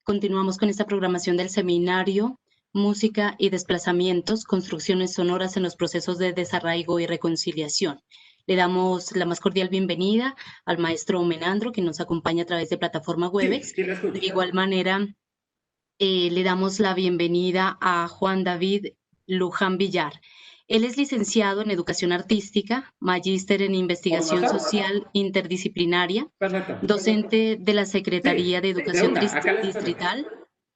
Continuamos con esta programación del seminario Música y Desplazamientos, Construcciones Sonoras en los Procesos de Desarraigo y Reconciliación. Le damos la más cordial bienvenida al maestro Menandro, que nos acompaña a través de plataforma Webex. Sí, la escucho. De igual manera, le damos la bienvenida a Juan David Luján Villar. Él es licenciado en Educación Artística, magíster en Investigación Social Interdisciplinaria, Perfecto. docente de la Secretaría de De Educación una, acá la espero. Distrital,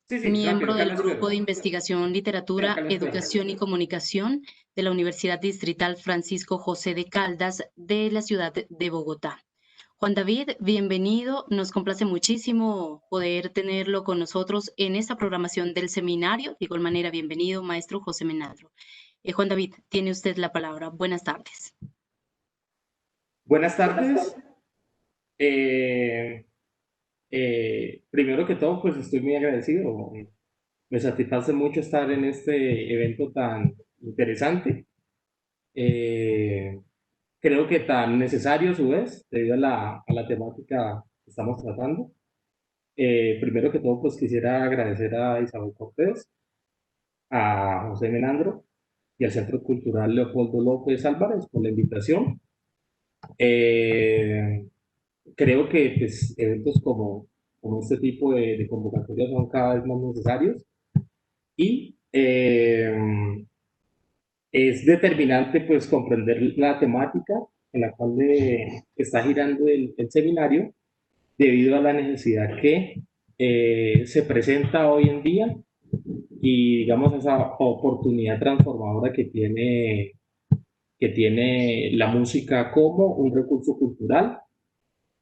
Sí, tranquilo, miembro acá del la Grupo espero. de Investigación, Sí, acá Literatura, la espero. Educación y Comunicación de la Universidad Distrital Francisco José de Caldas de la ciudad de Bogotá. Juan David, bienvenido. Nos complace muchísimo poder tenerlo con nosotros en esta programación del seminario. De igual manera, bienvenido, maestro José Menandro. Juan David, tiene usted la palabra. Buenas tardes. Buenas tardes. Primero que todo, pues estoy muy agradecido. Me satisface mucho estar en este evento tan interesante. Creo que tan necesario a su vez, debido a la temática que estamos tratando. Primero que todo, pues quisiera agradecer a Isabel Cortés, a José Menandro y al Centro Cultural Leopoldo López Álvarez por la invitación. Eh, Creo que pues, eventos como este tipo de convocatorias son cada vez más necesarios y es determinante pues comprender la temática en la cual está girando el seminario debido a la necesidad que se presenta hoy en día y digamos esa oportunidad transformadora que tiene la música como un recurso cultural,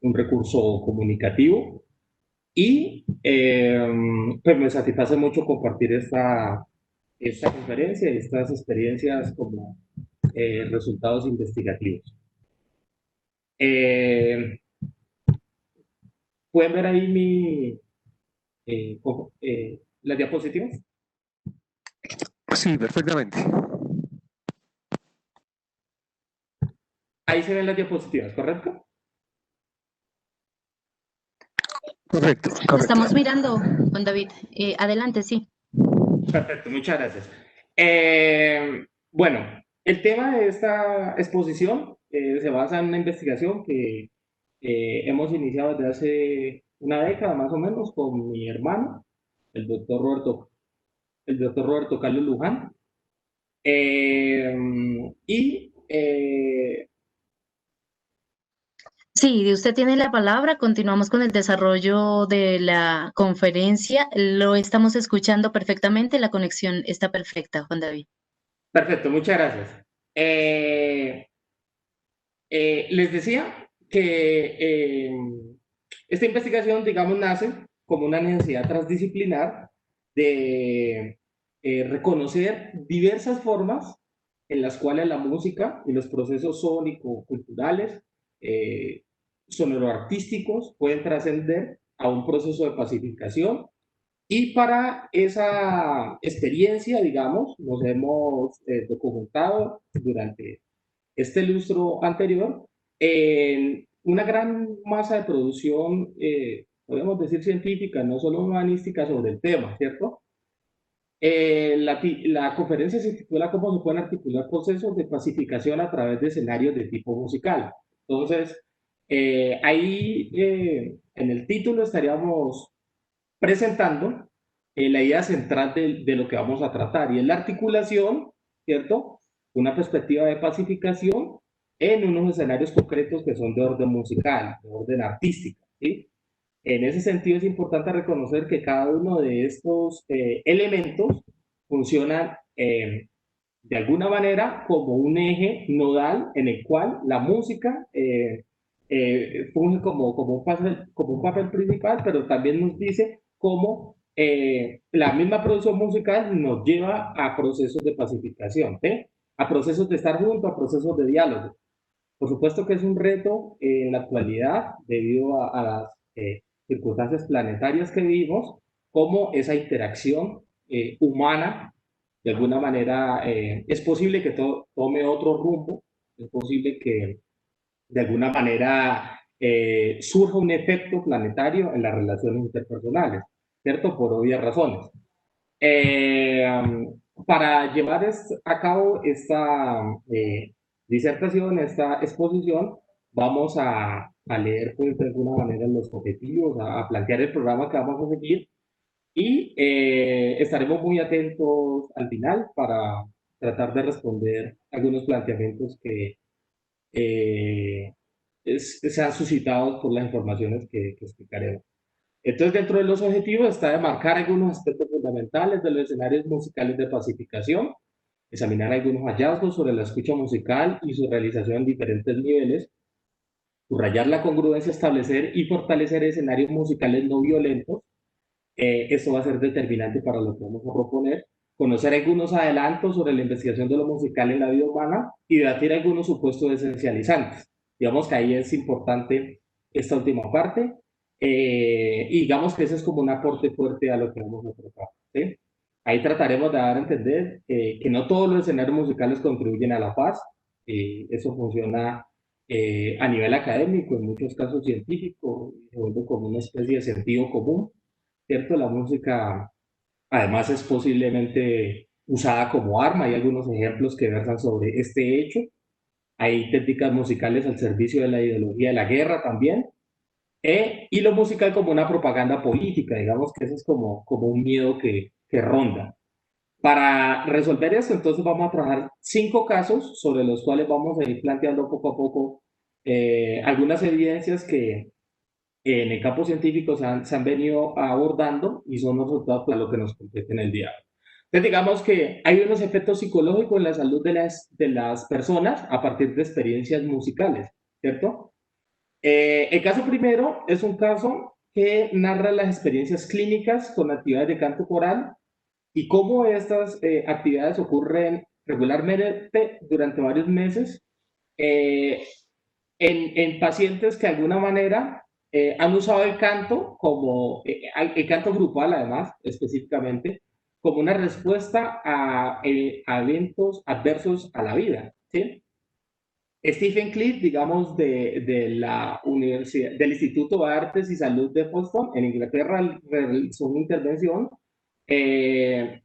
un recurso comunicativo y pues me satisface mucho compartir esta conferencia y estas experiencias como resultados investigativos. Eh, ¿Pueden ver ahí las diapositivas? Sí, perfectamente. Ahí se ven las diapositivas, ¿correcto? Correcto, Lo correcto. estamos mirando, Juan David. Adelante, sí. Perfecto, muchas gracias. Bueno, el tema de esta exposición se basa en una investigación que hemos iniciado desde hace una década más o menos con mi hermano, el doctor Roberto Carlos Luján. Y Sí, usted tiene la palabra. Continuamos con el desarrollo de la conferencia. Lo estamos escuchando perfectamente. La conexión está perfecta, Juan David. perfecto, muchas gracias. Les decía que esta investigación, digamos, nace como una necesidad transdisciplinar de reconocer diversas formas en las cuales la música y los procesos sónico-culturales, sonoro-artísticos pueden trascender a un proceso de pacificación. Y para esa experiencia, digamos, nos hemos documentado durante este lustro anterior en una gran masa de producción, podemos decir científica, no solo humanística, sobre el tema, ¿cierto? La conferencia se titula ¿Cómo se pueden articular procesos de pacificación a través de escenarios de tipo musical? Entonces, ahí en el título estaríamos presentando la idea central de lo que vamos a tratar, y es la articulación, ¿cierto? Una perspectiva de pacificación en unos escenarios concretos que son de orden musical, de orden artístico, ¿sí? En ese sentido es importante reconocer que cada uno de estos elementos funciona de alguna manera como un eje nodal en el cual la música funge como un papel principal, pero también nos dice cómo la misma producción musical nos lleva a procesos de pacificación, ¿sí? A procesos de estar juntos, a procesos de diálogo. Por supuesto que es un reto en la actualidad debido a las circunstancias planetarias que vivimos, cómo esa interacción humana, de alguna manera, es posible que tome otro rumbo, es posible que de alguna manera surja un efecto planetario en las relaciones interpersonales. ¿cierto? Por obvias razones. Para llevar a cabo esta disertación, esta exposición, vamos a leer, pues, de alguna manera los objetivos, a plantear el programa que vamos a seguir y estaremos muy atentos al final para tratar de responder algunos planteamientos que sean suscitados por las informaciones que explicaremos. Entonces, dentro de los objetivos está de marcar algunos aspectos fundamentales de los escenarios musicales de pacificación, examinar algunos hallazgos sobre la escucha musical y su realización en diferentes niveles, subrayar la congruencia, establecer y fortalecer escenarios musicales no violentos. Esto va a ser determinante para lo que vamos a proponer. Conocer algunos adelantos sobre la investigación de lo musical en la vida humana y debatir algunos supuestos esencializantes. Digamos que ahí es importante esta última parte. Y digamos que ese es como un aporte fuerte a lo que vamos a tratar, ¿sí? Ahí trataremos de dar a entender que no todos los escenarios musicales contribuyen a la paz. Eso funciona a nivel académico, en muchos casos científico, se vuelve como una especie de sentido común, ¿cierto? La música, además, es posiblemente usada como arma. Hay algunos ejemplos que versan sobre este hecho. Hay técnicas musicales al servicio de la ideología de la guerra también. Y lo musical como una propaganda política, digamos que ese es como un miedo que ronda. Para resolver esto, entonces vamos a trabajar 5 casos sobre los cuales vamos a ir planteando poco a poco algunas evidencias que en el campo científico se han venido abordando y son los resultados para lo que nos compete en el día. Entonces, digamos que hay unos efectos psicológicos en la salud de las personas a partir de experiencias musicales, ¿cierto? El caso primero es un caso que narra las experiencias clínicas con actividades de canto coral y cómo estas actividades ocurren regularmente durante varios meses eh, en pacientes que de alguna manera han usado el canto como, el canto grupal además, específicamente, como una respuesta a eventos adversos a la vida, ¿sí? Stephen Cliff, digamos, de la Universidad, del Instituto de Artes y Salud de Boston, en Inglaterra, realizó una intervención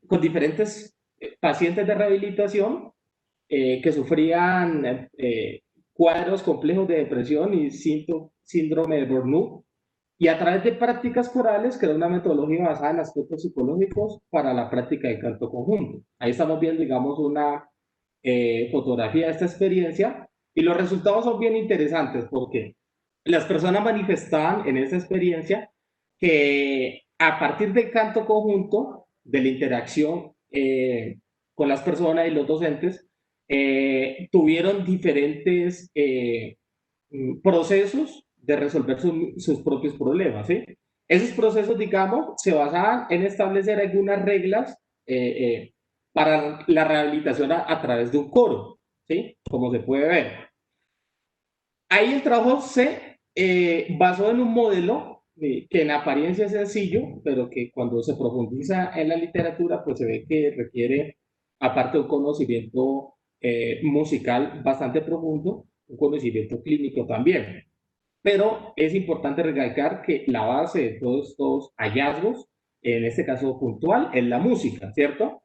con diferentes pacientes de rehabilitación que sufrían cuadros complejos de depresión y síndrome de Burnout, y a través de prácticas corales creó una metodología basada en aspectos psicológicos para la práctica de canto conjunto. Ahí estamos viendo, digamos, una fotografía de esta experiencia y los resultados son bien interesantes porque las personas manifestaban en esta experiencia que a partir del canto conjunto, de la interacción con las personas y los docentes, tuvieron diferentes procesos de resolver sus propios problemas, ¿sí? Esos procesos, digamos, se basaban en establecer algunas reglas para la rehabilitación a través de un coro, ¿sí? Como se puede ver. Ahí el trabajo se basó en un modelo que en apariencia es sencillo, pero que cuando se profundiza en la literatura, pues se ve que requiere, aparte de un conocimiento musical bastante profundo, un conocimiento clínico también. Pero es importante recalcar que la base de todos estos hallazgos, en este caso puntual, es la música, ¿cierto?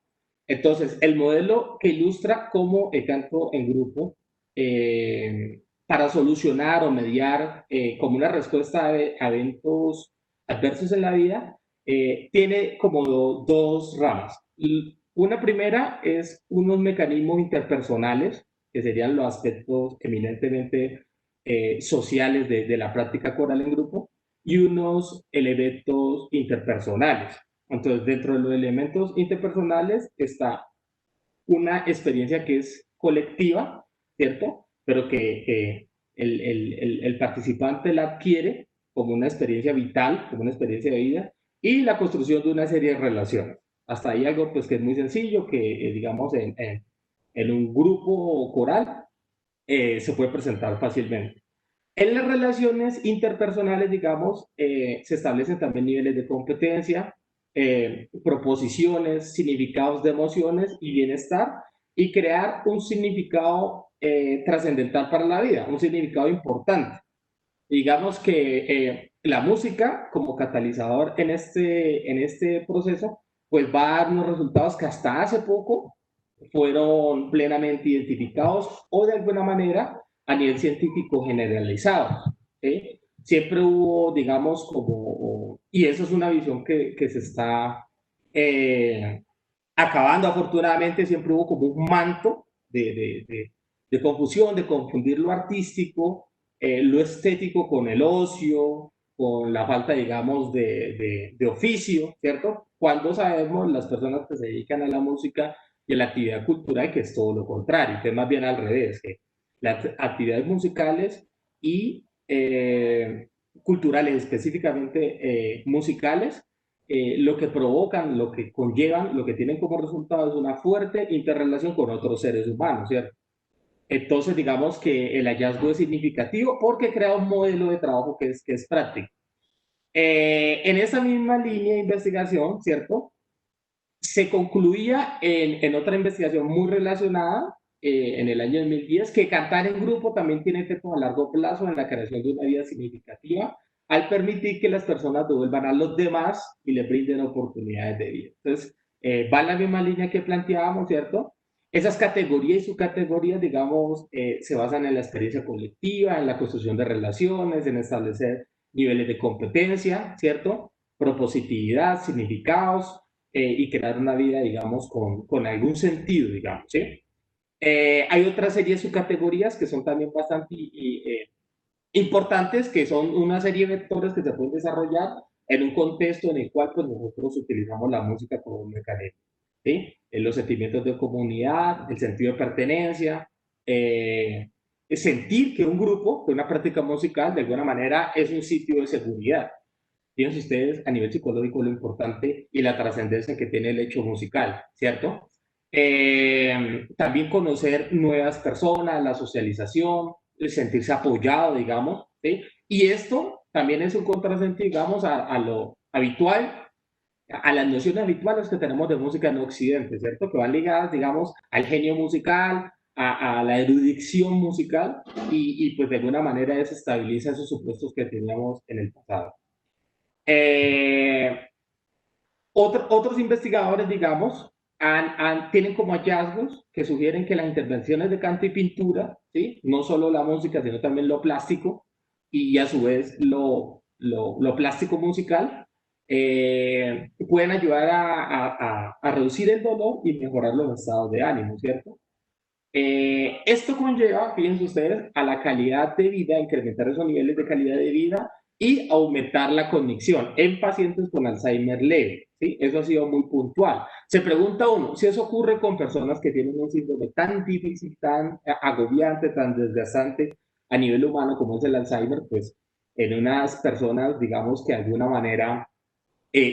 Entonces, el modelo que ilustra cómo el canto en grupo, para solucionar o mediar como una respuesta a eventos adversos en la vida, tiene como dos ramas. Una primera es unos mecanismos interpersonales, que serían los aspectos eminentemente sociales de la práctica coral en grupo, y unos elementos interpersonales. Entonces, dentro de los elementos interpersonales está una experiencia que es colectiva, ¿cierto? Pero que el participante la adquiere como una experiencia vital, como una experiencia de vida, y la construcción de una serie de relaciones. Hasta ahí algo pues que es muy sencillo, que digamos en un grupo coral se puede presentar fácilmente. En las relaciones interpersonales, digamos, se establecen también niveles de competencia, proposiciones, significados de emociones y bienestar, y crear un significado trascendental para la vida, un significado importante. Digamos que la música como catalizador en este proceso, pues va a dar unos resultados que hasta hace poco fueron plenamente identificados o de alguna manera a nivel científico generalizados. ¿Sí? Siempre hubo, digamos, como, y eso es una visión que se está acabando afortunadamente, siempre hubo como un manto de confusión, de confundir lo artístico, lo estético con el ocio, con la falta, digamos, de oficio, ¿cierto? Cuando sabemos las personas que se dedican a la música y a la actividad cultural que es todo lo contrario, que es más bien al revés, que las actividades musicales y culturales, específicamente musicales, lo que provocan, lo que conllevan, lo que tienen como resultado es una fuerte interrelación con otros seres humanos, ¿cierto? Entonces, digamos que el hallazgo es significativo porque crea un modelo de trabajo que es práctico. En esa misma línea de investigación, ¿cierto? Se concluía en otra investigación muy relacionada en el año 2010 que cantar en grupo también tiene efectos a largo plazo en la creación de una vida significativa al permitir que las personas devuelvan a los demás y les brinden oportunidades de vida. Entonces, va en la misma línea que planteábamos, ¿cierto? Esas categorías y subcategorías, digamos, se basan en la experiencia colectiva, en la construcción de relaciones, en establecer niveles de competencia, ¿cierto? Propositividad, significados, y crear una vida, digamos, con algún sentido, digamos, ¿sí? Hay otra serie de subcategorías que son también bastante importantes, que son una serie de vectores que se pueden desarrollar en un contexto en el cual pues, nosotros utilizamos la música como un mecanismo, ¿sí? Los sentimientos de comunidad, el sentido de pertenencia, sentir que un grupo, que una práctica musical, de alguna manera es un sitio de seguridad. Fíjense ustedes a nivel psicológico lo importante y la trascendencia que tiene el hecho musical, ¿cierto? También conocer nuevas personas, la socialización, el sentirse apoyado, digamos, ¿sí? Y esto también es un contrasentido, digamos, a lo habitual, a las nociones habituales que tenemos de música en Occidente, ¿cierto? Que van ligadas, digamos, al genio musical, a la erudición musical y pues de alguna manera desestabiliza esos supuestos que teníamos en el pasado. Otros investigadores, digamos, tienen como hallazgos que sugieren que las intervenciones de canto y pintura, ¿sí? No solo la música, sino también lo plástico y a su vez lo plástico musical, pueden ayudar a reducir el dolor y mejorar los estados de ánimo, ¿cierto? Esto conlleva, fíjense ustedes, a la calidad de vida, incrementar esos niveles de calidad de vida y aumentar la cognición en pacientes con Alzheimer leve. ¿Sí? Eso ha sido muy puntual. Se pregunta uno, si eso ocurre con personas que tienen un síndrome tan difícil, tan agobiante, tan desgastante a nivel humano como es el Alzheimer, pues en unas personas, digamos que de alguna manera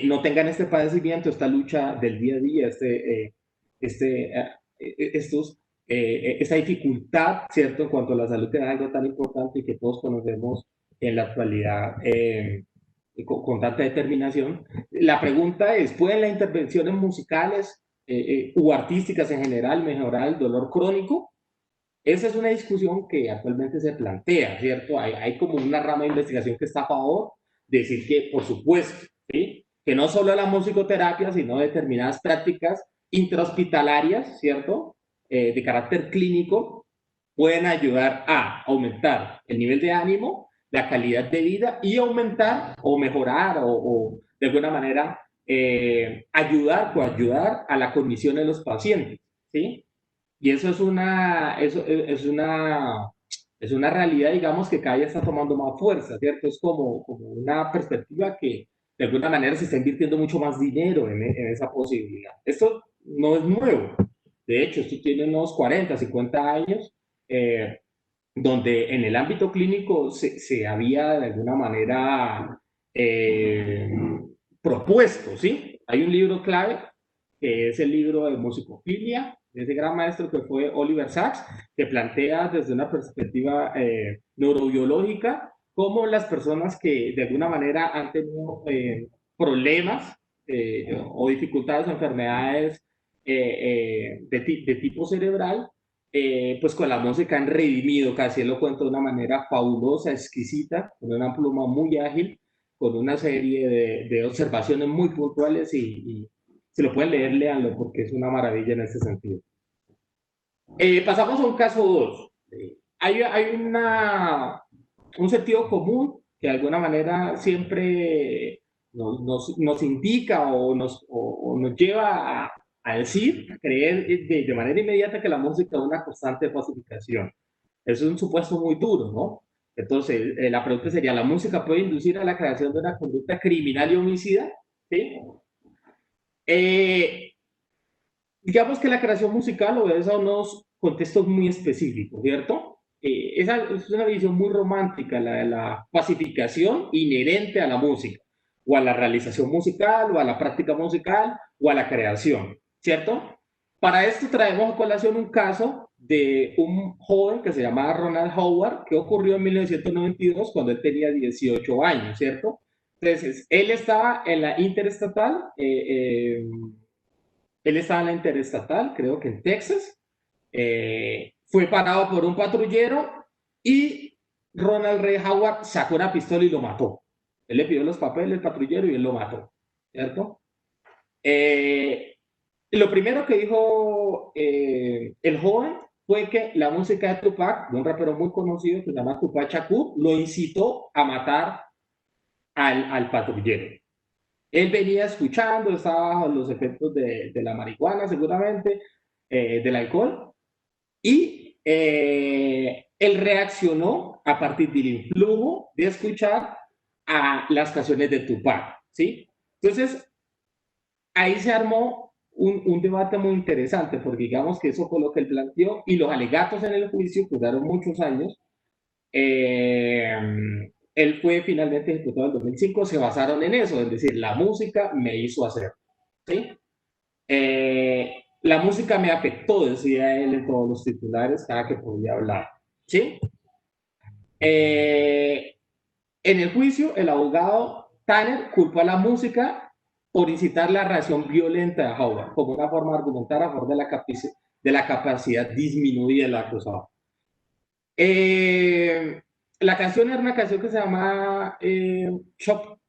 no tengan este padecimiento, esta lucha del día a día, estos esa dificultad, ¿cierto? En cuanto a la salud, que es algo tan importante y que todos conocemos en la actualidad con tanta determinación. La pregunta es, ¿pueden las intervenciones musicales u artísticas en general mejorar el dolor crónico? Esa es una discusión que actualmente se plantea, ¿cierto? Hay como una rama de investigación que está a favor de decir que, por supuesto, ¿sí? Que no solo la musicoterapia, sino determinadas prácticas intrahospitalarias, ¿cierto? De carácter clínico, pueden ayudar a aumentar el nivel de ánimo, la calidad de vida y aumentar o mejorar o de alguna manera ayudar a la cognición de los pacientes, ¿sí? Y eso es una realidad, digamos, que cada día está tomando más fuerza, ¿cierto? Es como una perspectiva que de alguna manera se está invirtiendo mucho más dinero en esa posibilidad. Esto no es nuevo. De hecho, esto tiene unos 40, 50 años, donde en el ámbito clínico se había de alguna manera eh, propuesto, ¿sí? Hay un libro clave, que es el libro de musicofilia, de ese gran maestro que fue Oliver Sacks, que plantea desde una perspectiva neurobiológica cómo las personas que de alguna manera han tenido problemas o dificultades o enfermedades de tipo cerebral, pues con la música han redimido, casi él lo cuenta de una manera fabulosa, exquisita, con una pluma muy ágil, con una serie de observaciones muy puntuales y si lo pueden leer, léanlo porque es una maravilla en este sentido. Pasamos a un caso 2. Hay un sentido común que de alguna manera siempre nos indica o nos lleva a decir, a creer de manera inmediata que la música es una constante de pacificación. Eso es un supuesto muy duro, ¿no? Entonces, la pregunta sería, ¿la música puede inducir a la creación de una conducta criminal y homicida? ¿Sí? Digamos que la creación musical obedece a unos contextos muy específicos, ¿cierto? Esa es una visión muy romántica, la de la pacificación inherente a la música, o a la realización musical, o a la práctica musical, o a la creación, ¿cierto? Para esto traemos a colación un caso de un joven que se llamaba Ronald Howard, que ocurrió en 1992 cuando él tenía 18 años, ¿cierto? Entonces, él estaba en la interestatal, creo que en Texas, fue parado por un patrullero y Ronald Ray Howard sacó una pistola y lo mató. Él le pidió los papeles al patrullero y él lo mató, ¿cierto? Lo primero que dijo el joven fue que la música de Tupac, de un rapero muy conocido que se llama Tupac Shakur, lo incitó a matar al patrullero. Él venía escuchando, estaba bajo los efectos de la marihuana seguramente, del alcohol, y él reaccionó a partir del influjo de escuchar a las canciones de Tupac, ¿sí? Entonces, ahí se armó un debate muy interesante, porque digamos que eso fue lo que él planteó, y los alegatos en el juicio, que duraron muchos años, él fue finalmente ejecutado en 2005, se basaron en eso, es decir, la música me hizo hacer, ¿sí? La música me afectó, decía él en todos los titulares, cada que podía hablar, ¿sí? En el juicio, el abogado Tanner culpó a la música por incitar la reacción violenta de Howard, como una forma de argumentar a favor de la capacidad disminuida del acusado. La canción era una canción que se llama Shop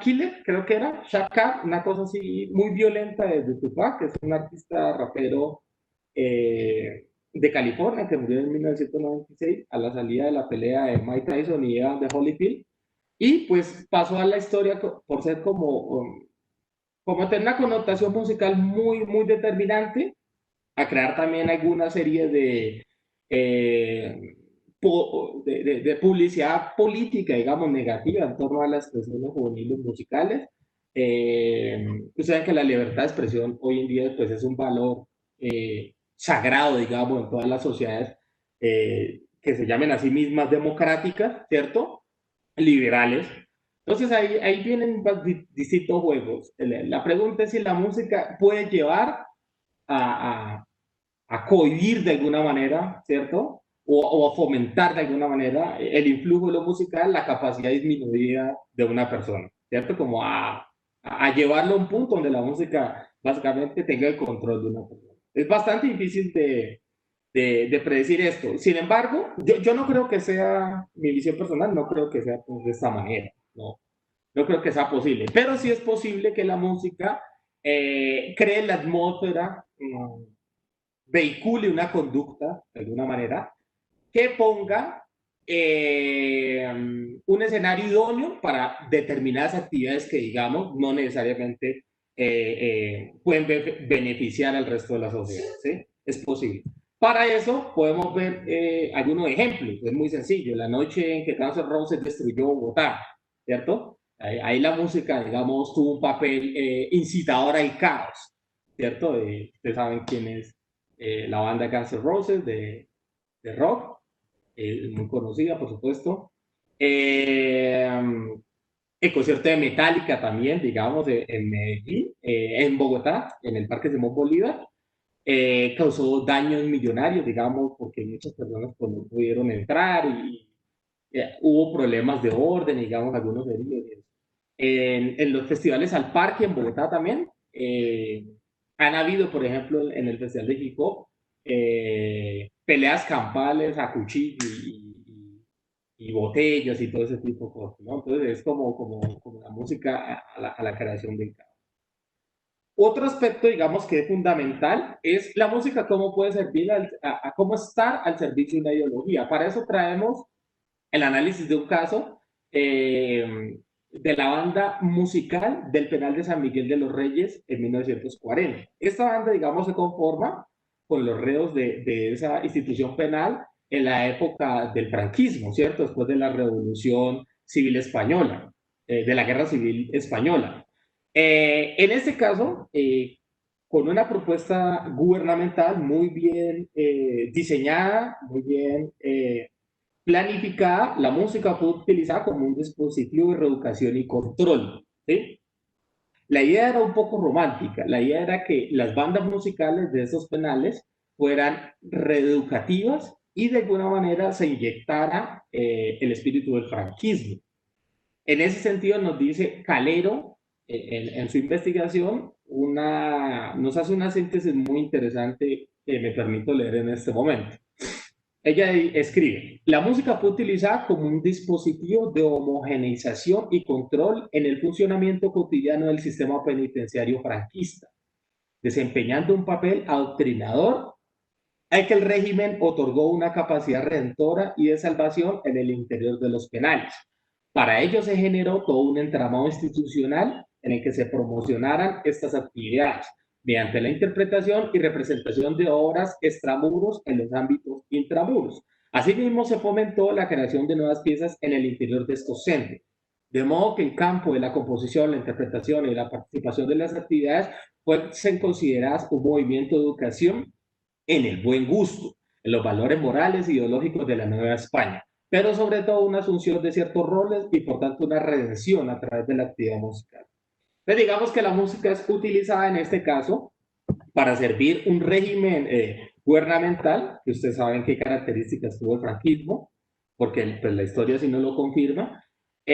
Killer, creo que era, Shop Cat, una cosa así muy violenta de Tupac, que es un artista rapero de California que murió en 1996 a la salida de la pelea de Mike Tyson y Evander Holyfield. Y pues pasó a la historia por ser como tener una connotación musical muy, muy determinante, a crear también alguna serie de publicidad política, digamos, negativa en torno a las expresiones juveniles musicales. Ustedes saben que la libertad de expresión hoy en día pues, es un valor sagrado, digamos, en todas las sociedades que se llamen a sí mismas democráticas, ¿cierto? Liberales. Entonces ahí vienen distintos juegos. La pregunta es si la música puede llevar a cohibir de alguna manera, ¿cierto? O a fomentar de alguna manera el influjo de lo musical, la capacidad disminuida de una persona, ¿cierto? Como a llevarlo a un punto donde la música básicamente tenga el control de una persona. Es bastante difícil de predecir esto. Sin embargo, yo no creo que sea, mi visión personal, no creo que sea pues, de esta manera, ¿no? No creo que sea posible, pero sí es posible que la música cree la atmósfera, vehicule una conducta, de alguna manera, que ponga un escenario idóneo para determinadas actividades que, digamos, no necesariamente pueden beneficiar al resto de la sociedad, ¿sí? Es posible. Para eso podemos ver algunos ejemplos. Es muy sencillo. La noche en que Guns N' Roses destruyó Bogotá, ¿cierto? Ahí la música, digamos, tuvo un papel incitador al caos, ¿cierto? Ustedes saben quién es la banda Guns N' Roses de rock, muy conocida, por supuesto. El concierto de Metallica también, digamos, en Medellín, en Bogotá, en el Parque Simón Bolívar, causó daños millonarios, digamos, porque muchas personas pues, no pudieron entrar y hubo problemas de orden, digamos, algunos heridos. En los festivales al parque en Bogotá también, han habido, por ejemplo, en el Festival de Hip Hop, peleas campales a cuchillo y botellas y todo ese tipo de cosas, ¿no? Entonces es como la música a la creación del caos. Otro aspecto, digamos, que es fundamental es la música, cómo puede servir a cómo estar al servicio de una ideología. Para eso traemos el análisis de un caso de la banda musical del penal de San Miguel de los Reyes en 1940. Esta banda, digamos, se conforma con los reos de esa institución penal en la época del franquismo, ¿cierto? Después de la Revolución Civil Española, de la Guerra Civil Española. En este caso, con una propuesta gubernamental muy bien diseñada, muy bien planificada, la música fue utilizada como un dispositivo de reeducación y control, ¿sí? La idea era un poco romántica, la idea era que las bandas musicales de esos penales fueran reeducativas y de alguna manera se inyectara el espíritu del franquismo. En ese sentido nos dice Calero, en su investigación, nos hace una síntesis muy interesante que me permito leer en este momento. Ella escribe, la música fue utilizada como un dispositivo de homogeneización y control en el funcionamiento cotidiano del sistema penitenciario franquista, desempeñando un papel adoctrinador al que el régimen otorgó una capacidad redentora y de salvación en el interior de los penales. Para ello se generó todo un entramado institucional en el que se promocionaran estas actividades mediante la interpretación y representación de obras extramuros en los ámbitos intramuros. Asimismo, se fomentó la creación de nuevas piezas en el interior de estos centros. De modo que el campo de la composición, la interpretación y la participación de las actividades fuesen consideradas un movimiento de educación en el buen gusto, en los valores morales e ideológicos de la Nueva España, pero sobre todo una asunción de ciertos roles y por tanto una redención a través de la actividad musical. Entonces digamos que la música es utilizada en este caso para servir un régimen gubernamental, que ustedes saben qué características tuvo el franquismo, porque pues, la historia sí no lo confirma, y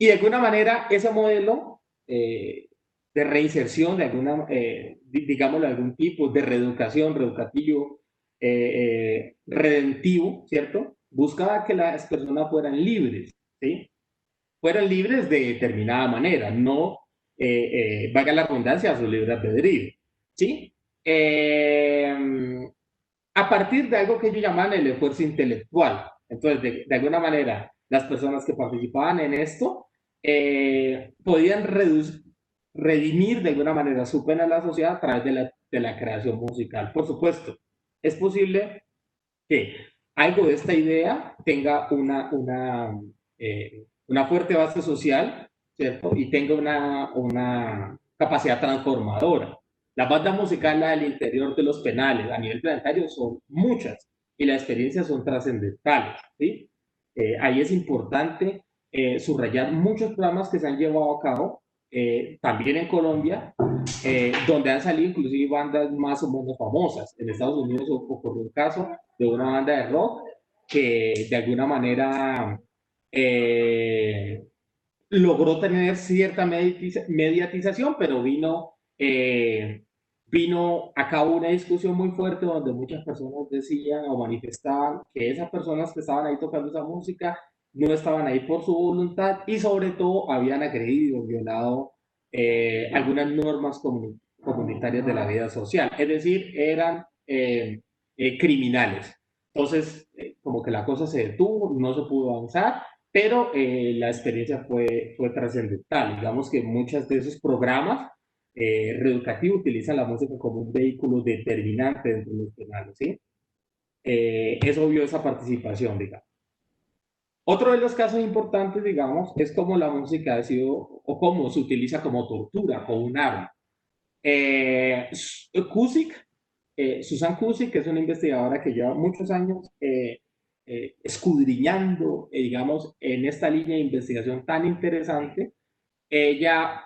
de alguna manera ese modelo de reinserción, de alguna, digámoslo, de algún tipo de reeducación, reeducativo, redentivo, ¿cierto? Buscaba que las personas fueran libres, ¿sí? Fueran libres de determinada manera, no, valga la redundancia, a su libre albedrío, ¿sí? A partir de algo que ellos llaman el esfuerzo intelectual. Entonces, de alguna manera, las personas que participaban en esto podían redimir de alguna manera su pena a la sociedad a través de la creación musical. Por supuesto, es posible que algo de esta idea tenga una fuerte base social, ¿cierto? Y tenga una capacidad transformadora. Las bandas musicales del interior de los penales a nivel planetario son muchas y las experiencias son trascendentales, ¿sí? Ahí es importante subrayar muchos programas que se han llevado a cabo, también en Colombia, donde han salido inclusive bandas más o menos famosas. En Estados Unidos ocurrió un caso de una banda de rock que de alguna manera logró tener cierta mediatización, pero vino a cabo una discusión muy fuerte donde muchas personas decían o manifestaban que esas personas que estaban ahí tocando esa música no estaban ahí por su voluntad y sobre todo habían agredido, violado algunas normas comunitarias de la vida social, es decir, eran criminales. Entonces, como que la cosa se detuvo, no se pudo avanzar, pero la experiencia fue trascendental. Digamos que muchos de esos programas reeducativos utilizan la música como un vehículo determinante dentro de los penales, ¿sí? Es obvio esa participación, digamos. Otro de los casos importantes, digamos, es cómo la música ha sido, o cómo se utiliza como tortura, como un arma. Susan Cusick, que es una investigadora que lleva muchos años escudriñando, digamos, en esta línea de investigación tan interesante, ella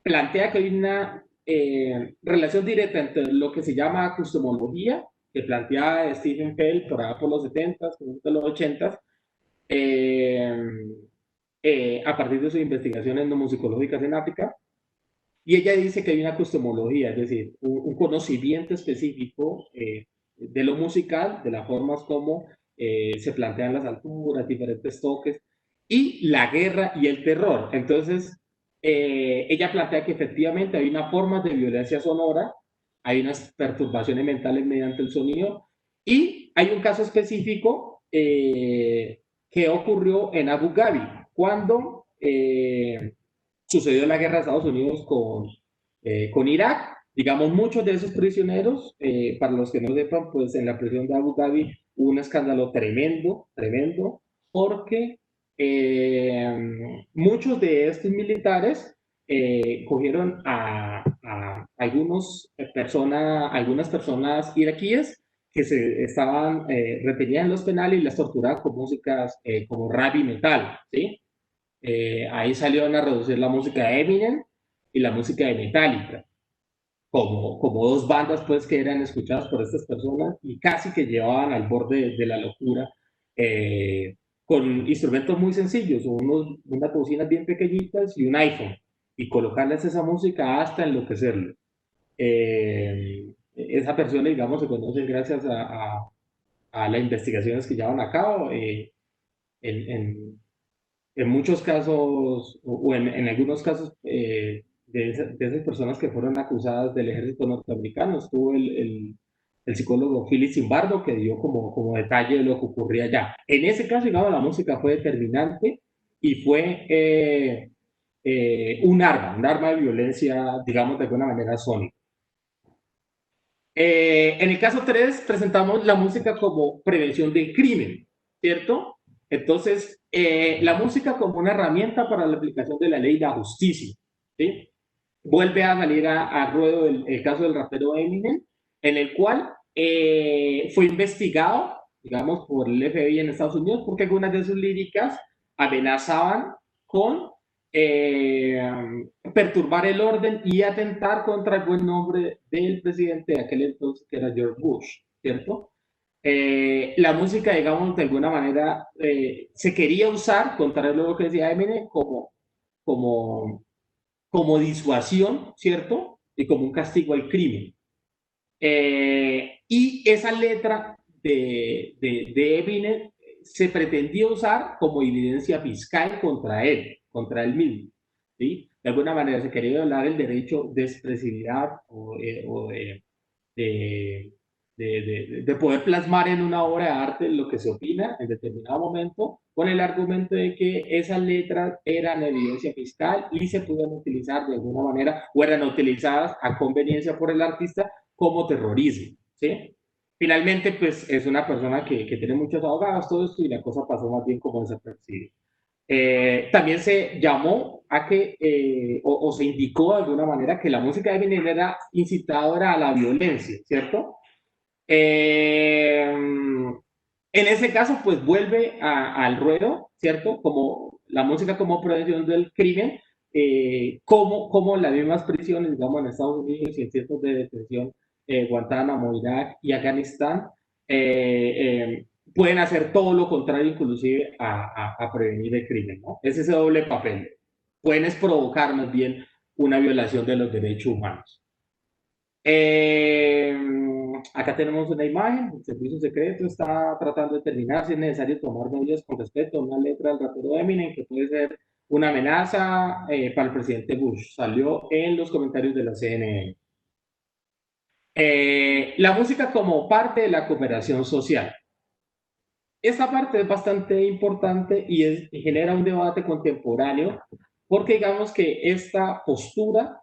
plantea que hay una relación directa entre lo que se llama acustomología, que plantea Stephen Feld por allá por los 70s, por los 80s, a partir de sus investigaciones musicológicas en África, y ella dice que hay una cosmología, es decir, un conocimiento específico de lo musical, de las formas como se plantean las alturas, diferentes toques, y la guerra y el terror. Entonces, ella plantea que efectivamente hay una forma de violencia sonora, hay unas perturbaciones mentales mediante el sonido, y hay un caso específico que ocurrió en Abu Ghraib, cuando sucedió la guerra de Estados Unidos con Irak. Digamos, muchos de esos prisioneros, para los que no sepan, pues en la prisión de Abu Ghraib hubo un escándalo tremendo, tremendo, porque muchos de estos militares cogieron a algunas personas iraquíes que se estaban retenidas en los penales y las torturaban con músicas como rap y metal, ¿sí? Ahí salieron a reducir la música de Eminem y la música de Metallica, como dos bandas pues que eran escuchadas por estas personas y casi que llevaban al borde de la locura, eh, con instrumentos muy sencillos, unas bocinas bien pequeñitas y un iPhone, y colocarles esa música hasta enloquecerle. Esa persona, digamos, se conoce gracias a las investigaciones que llevan a cabo. En, en, en muchos casos, o en algunos casos de esas personas que fueron acusadas del ejército norteamericano, estuvo el psicólogo Philip Zimbardo, que dio como detalle de lo que ocurría allá. En ese caso, digamos, la música fue determinante y fue un arma de violencia, digamos, de alguna manera sónica. En el caso 3 presentamos la música como prevención del crimen, ¿cierto? Entonces, la música como una herramienta para la aplicación de la ley y la justicia, ¿sí? Vuelve a salir a ruedo el caso del rapero Eminem, en el cual fue investigado, digamos, por el FBI en Estados Unidos, porque algunas de sus líricas amenazaban con eh, perturbar el orden y atentar contra el buen nombre del presidente de aquel entonces, que era George Bush, ¿cierto? La música, digamos, de alguna manera se quería usar, contrario a lo que decía Eminem, como, como disuasión, ¿cierto? Y como un castigo al crimen. Y esa letra de Eminem se pretendía usar como evidencia fiscal contra él mismo, ¿sí? De alguna manera se quería violar el derecho de expresividad o de, de poder plasmar en una obra de arte lo que se opina en determinado momento, con el argumento de que esas letras eran evidencia fiscal y se podían utilizar de alguna manera o eran utilizadas a conveniencia por el artista como terrorismo, ¿sí? Finalmente, pues es una persona que tiene muchos abogados, todo esto, y la cosa pasó más bien como desapercibida. También se llamó a que, o se indicó de alguna manera que la música de Eminem era incitadora a la violencia, ¿cierto? En ese caso, pues vuelve al ruedo, ¿cierto? Como la música como prevención del crimen, como las mismas prisiones, digamos, en Estados Unidos y en centros de detención, Guantánamo, Irak y Afganistán, pueden hacer todo lo contrario, inclusive a prevenir el crimen, ¿no? Es ese doble papel. Pueden provocar más bien una violación de los derechos humanos. Acá tenemos una imagen. El servicio secreto está tratando de determinar si es necesario tomar medidas con respecto a una letra del rapero Eminem que puede ser una amenaza para el presidente Bush. Salió en los comentarios de la CNN. La música como parte de la cooperación social. Esta parte es bastante importante y genera un debate contemporáneo porque digamos que esta postura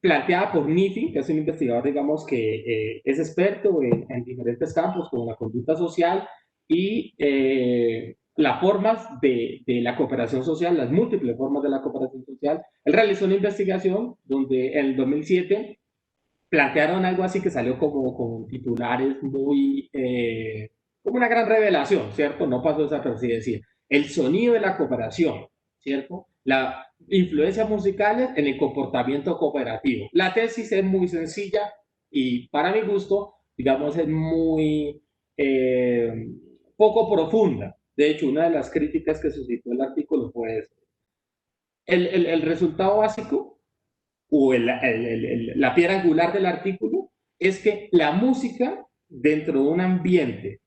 planteada por Nifi, que es un investigador, digamos, que es experto en diferentes campos, como la conducta social y las formas de la cooperación social, las múltiples formas de la cooperación social. Él realizó una investigación donde en el 2007 plantearon algo así que salió como titulares muy, como una gran revelación, ¿cierto? No pasó desapercibido, decir, el sonido de la cooperación, ¿cierto? La influencias musicales en el comportamiento cooperativo. La tesis es muy sencilla y para mi gusto, digamos, es muy poco profunda. De hecho, una de las críticas que suscitó el artículo fue eso. El resultado básico o la piedra angular del artículo es que la música dentro de un ambiente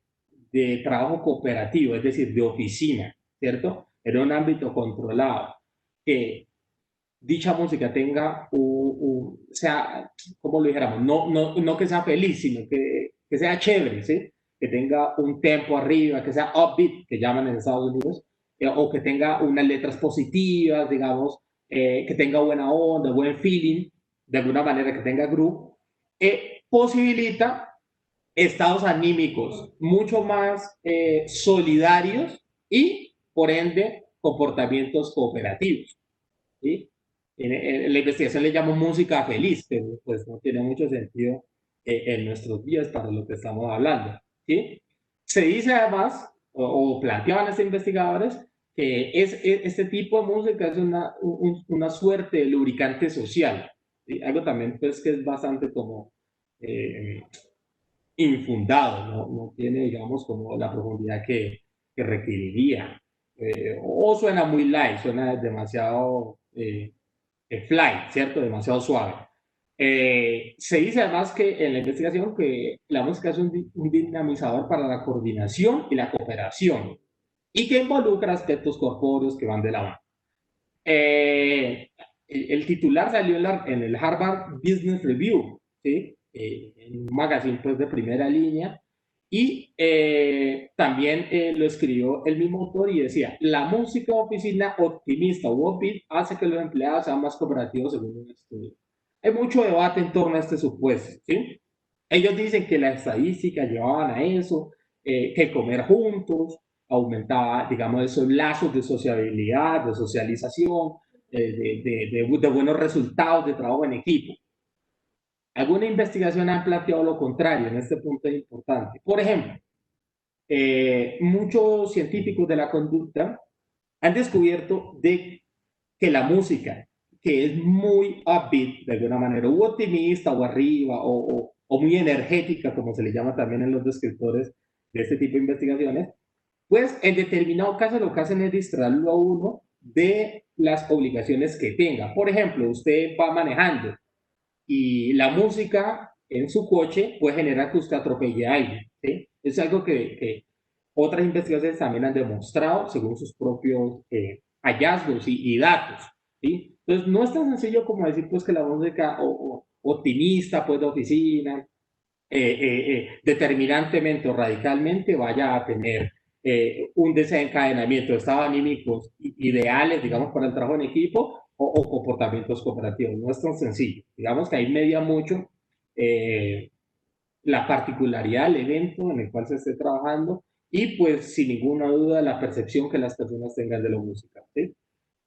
de trabajo cooperativo, es decir, de oficina, ¿cierto? En un ámbito controlado, que dicha música tenga sea, como lo dijéramos, no que sea feliz, sino que sea chévere, ¿sí? Que tenga un tempo arriba, que sea upbeat, que llaman en Estados Unidos, o que tenga unas letras positivas, digamos, que tenga buena onda, buen feeling, de alguna manera que tenga groove, posibilita estados anímicos mucho más solidarios y, por ende, comportamientos cooperativos, ¿sí? En la investigación le llamo música feliz, pero pues no tiene mucho sentido en nuestros días para lo que estamos hablando, ¿sí? Se dice además, o planteaban estos investigadores, que este tipo de música es una suerte de lubricante social, ¿sí? Algo también pues que es bastante como infundado, no tiene, digamos, como la profundidad que requeriría. O suena muy light, suena demasiado fly, ¿cierto? Demasiado suave. Se dice además que en la investigación que la música es un dinamizador para la coordinación y la cooperación y que involucra aspectos corpóreos que van de la mano. El titular salió en el Harvard Business Review, ¿sí? En un magazine pues, de primera línea, y también lo escribió el mismo autor y decía, la música oficina optimista o upbeat hace que los empleados sean más cooperativos según un estudio. Hay mucho debate en torno a este supuesto, ¿sí? Ellos dicen que las estadísticas llevaban a eso, que comer juntos aumentaba, digamos, esos lazos de sociabilidad, de socialización, de buenos resultados de trabajo en equipo. Algunas investigaciones han planteado lo contrario, en este punto es importante. Por ejemplo, muchos científicos de la conducta han descubierto que la música, que es muy upbeat, de alguna manera, o optimista, o arriba, o muy energética, como se le llama también en los descriptores de este tipo de investigaciones, pues en determinado caso lo que hacen es distraerlo a uno de las obligaciones que tenga. Por ejemplo, usted va manejando y la música en su coche puede generar que usted atropelle a alguien, ¿sí? Es algo que otras investigaciones también han demostrado según sus propios hallazgos y datos, ¿sí? Entonces, no es tan sencillo como decir pues que la música optimista, pues de oficina, determinantemente o radicalmente vaya a tener un desencadenamiento de estados anímicos ideales, digamos, para el trabajo en equipo o comportamientos cooperativos. No es tan sencillo. Digamos que ahí media mucho la particularidad del evento en el cual se esté trabajando y pues sin ninguna duda la percepción que las personas tengan de la música. ¿Sí?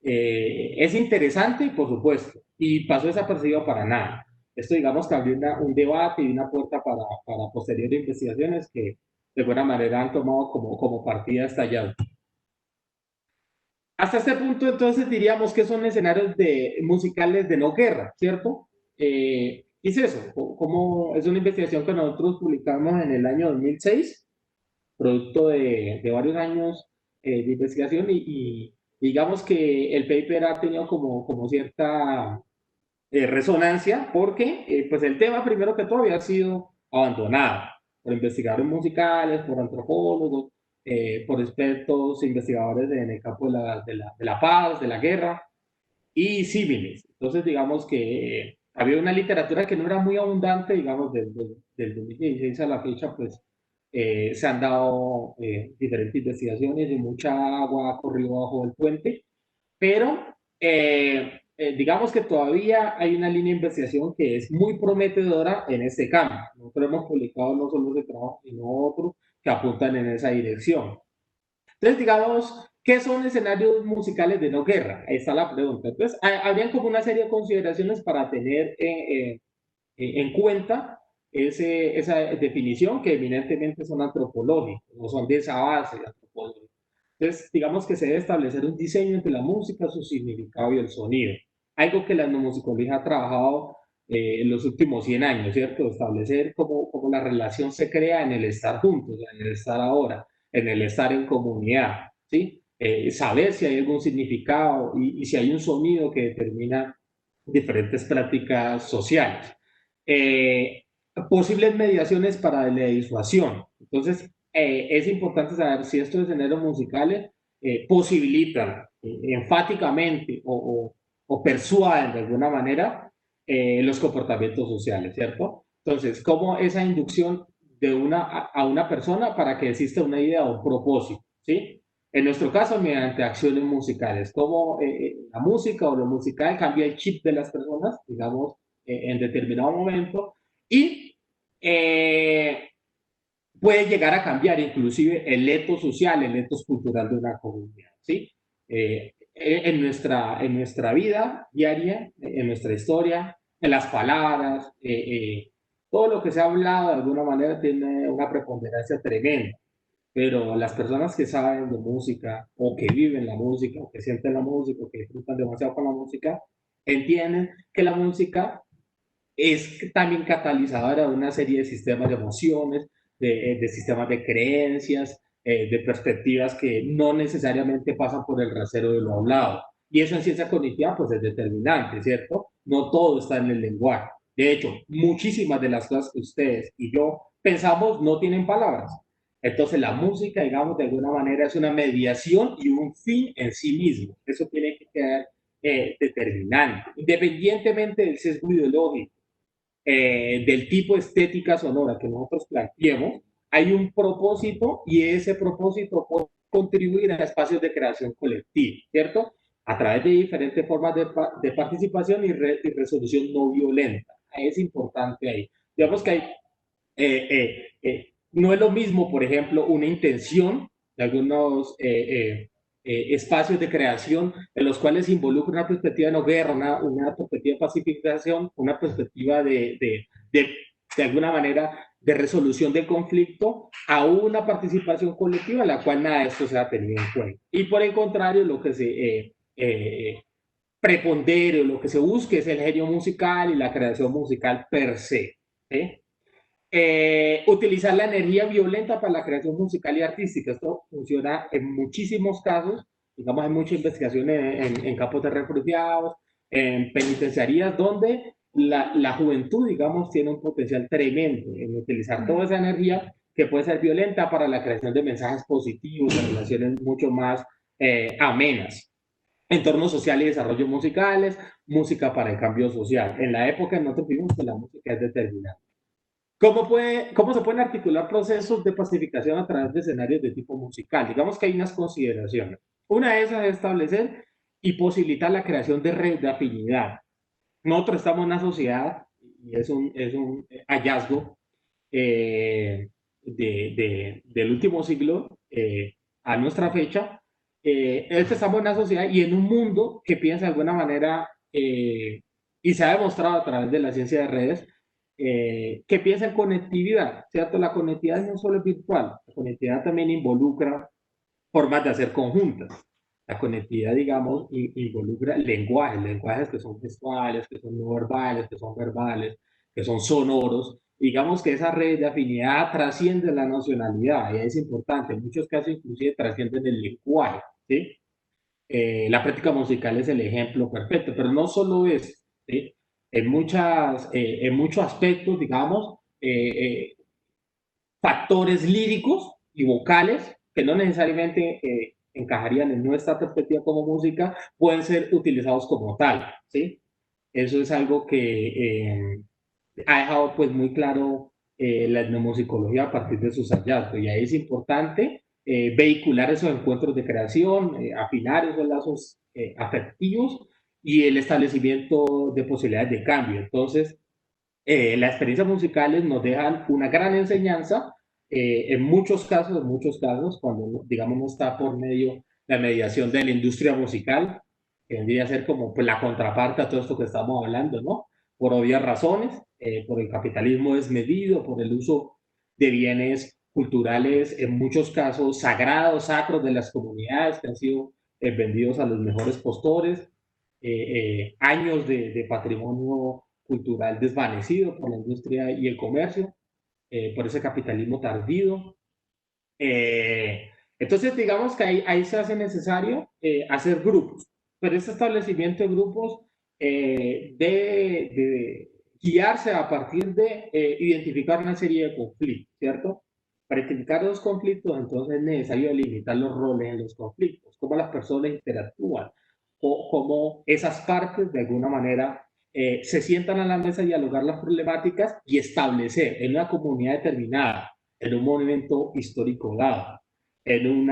Es interesante, por supuesto, y pasó desapercibido para nada. Esto, digamos, que abrió un debate y una puerta para posteriores investigaciones que de buena manera han tomado como partida esta hallazgo. Hasta este punto, entonces, diríamos que son escenarios musicales de no guerra, ¿cierto? ¿Qué es eso? Es una investigación que nosotros publicamos en el año 2006, producto de varios años de investigación y digamos que el paper ha tenido como cierta resonancia porque pues el tema primero que todo había sido abandonado por investigadores musicales, por antropólogos, por expertos investigadores en el campo de la paz, de la guerra y símiles. Entonces digamos que había una literatura que no era muy abundante, digamos, del 2016 a la fecha, pues se han dado diferentes investigaciones y mucha agua ha corrido bajo el puente, pero digamos que todavía hay una línea de investigación que es muy prometedora en este campo. Nosotros hemos publicado no solo ese trabajo, sino otros que apuntan en esa dirección. Entonces, digamos, ¿qué son escenarios musicales de no guerra? Ahí está la pregunta. Entonces, habrían como una serie de consideraciones para tener en cuenta esa definición que eminentemente son antropológicas, no son de esa base antropológica. Entonces, digamos que se debe establecer un diseño entre la música, su significado y el sonido. Algo que la etnomusicología ha trabajado en los últimos 100 años, ¿cierto? Establecer cómo la relación se crea en el estar juntos, en el estar ahora, en el estar en comunidad, ¿sí? Saber si hay algún significado y si hay un sonido que determina diferentes prácticas sociales. posibles mediaciones para la disuasión. Entonces, es importante saber si estos escenarios musicales posibilitan enfáticamente o persuaden de alguna manera los comportamientos sociales, ¿cierto? Entonces, ¿cómo esa inducción de a una persona para que exista una idea o un propósito, ¿sí? En nuestro caso, mediante acciones musicales, como la música o lo musical cambia el chip de las personas, digamos, en determinado momento, y eh, puede llegar a cambiar inclusive el etos social, el etos cultural de una comunidad, ¿sí? En nuestra vida diaria, en nuestra historia, en las palabras, todo lo que se ha hablado de alguna manera tiene una preponderancia tremenda, pero las personas que saben de música o que viven la música o que sienten la música o que disfrutan demasiado con la música, entienden que la música es también catalizadora de una serie de sistemas de emociones, de sistemas de creencias, de perspectivas que no necesariamente pasan por el rasero de lo hablado. Y eso en ciencia cognitiva pues es determinante, ¿cierto? No todo está en el lenguaje. De hecho, muchísimas de las cosas que ustedes y yo pensamos no tienen palabras. Entonces la música, digamos, de alguna manera es una mediación y un fin en sí mismo. Eso tiene que quedar determinante, independientemente del sesgo ideológico, del tipo estética sonora que nosotros planteemos, hay un propósito y ese propósito puede contribuir a espacios de creación colectiva, ¿cierto? A través de diferentes formas de participación y resolución no violenta. Es importante ahí. Digamos que hay, no es lo mismo, por ejemplo, una intención de algunos espacios de creación en los cuales se involucra una perspectiva de no guerra, una perspectiva de pacificación, una perspectiva de alguna manera de resolución del conflicto, a una participación colectiva en la cual nada de esto se ha tenido en cuenta. Y por el contrario, lo que se prepondere o lo que se busque es el genio musical y la creación musical per se. Utilizar la energía violenta para la creación musical y artística. Esto funciona en muchísimos casos, digamos, hay mucha investigación en campos de refugiados, en penitenciarías, donde la juventud, digamos, tiene un potencial tremendo en utilizar toda esa energía que puede ser violenta para la creación de mensajes positivos, de relaciones mucho más amenas. Entornos sociales y desarrollos musicales, música para el cambio social. En la época nosotros vimos que la música es determinante. ¿Cómo se pueden articular procesos de pacificación a través de escenarios de tipo musical? Digamos que hay unas consideraciones. Una de esas es establecer y posibilitar la creación de redes de afinidad. Nosotros estamos en una sociedad, y es un hallazgo del último siglo a nuestra fecha, estamos en una sociedad y en un mundo que piensa de alguna manera, y se ha demostrado a través de la ciencia de redes, que piensa en conectividad, ¿cierto? La conectividad no solo es virtual, la conectividad también involucra formas de hacer conjuntas. La conectividad, digamos, involucra lenguajes que son gestuales, que son no verbales, que son verbales, que son sonoros. Digamos que esa red de afinidad trasciende la nacionalidad y es importante. En muchos casos inclusive trascienden el lenguaje, ¿sí? La práctica musical es el ejemplo perfecto, pero no solo eso, ¿sí? En muchos aspectos, digamos, factores líricos y vocales que no necesariamente encajarían en nuestra perspectiva como música, pueden ser utilizados como tal, ¿sí? Eso es algo que ha dejado pues muy claro la etnomusicología a partir de sus hallazgos, y ahí es importante vehicular esos encuentros de creación, afinar esos lazos afectivos y el establecimiento de posibilidades de cambio. Entonces, las experiencias musicales nos dejan una gran enseñanza en muchos casos, cuando, digamos, no está por medio la mediación de la industria musical, que vendría a ser como pues, la contraparte a todo esto que estamos hablando, ¿no? Por obvias razones, por el capitalismo desmedido, por el uso de bienes culturales, en muchos casos sagrados, sacros de las comunidades que han sido vendidos a los mejores postores, años de patrimonio cultural desvanecido por la industria y el comercio, por ese capitalismo tardío. Entonces, digamos que ahí se hace necesario hacer grupos, pero ese establecimiento de grupos guiarse a partir de identificar una serie de conflictos, ¿cierto? Para identificar los conflictos, entonces es necesario delimitar los roles en los conflictos, cómo las personas interactúan, o cómo esas partes de alguna manera se sientan a la mesa a dialogar las problemáticas y establecer en una comunidad determinada, en un momento histórico dado, en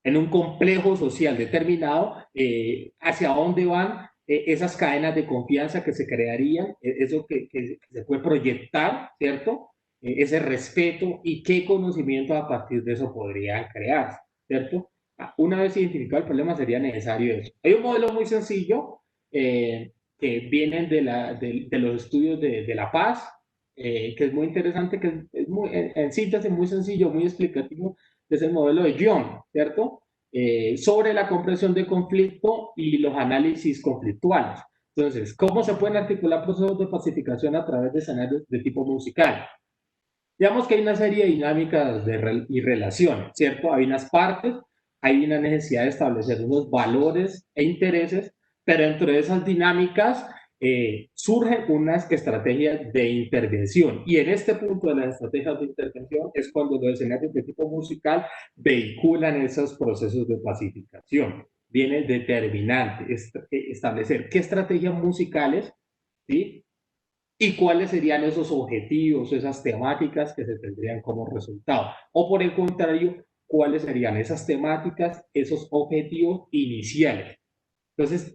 en un complejo social determinado, hacia dónde van esas cadenas de confianza que se crearían, eso que se puede proyectar, ¿cierto? Ese respeto y qué conocimiento a partir de eso podrían crearse, ¿cierto? Una vez identificado el problema sería necesario eso. Hay un modelo muy sencillo que vienen de los estudios de la paz, que es muy interesante, que es muy, en síntesis muy sencillo, muy explicativo, es el modelo de Young, ¿cierto? Sobre la comprensión de conflicto y los análisis conflictuales. Entonces, ¿cómo se pueden articular procesos de pacificación a través de escenarios de tipo musical? Digamos que hay una serie de dinámicas y relaciones, ¿cierto? Hay unas partes, hay una necesidad de establecer unos valores e intereses, pero dentro de esas dinámicas surgen unas estrategias de intervención. Y en este punto de las estrategias de intervención es cuando los escenarios de tipo musical vehiculan esos procesos de pacificación. Viene determinante establecer qué estrategias musicales, ¿sí? Y cuáles serían esos objetivos, esas temáticas que se tendrían como resultado. O por el contrario, cuáles serían esas temáticas, esos objetivos iniciales. Entonces,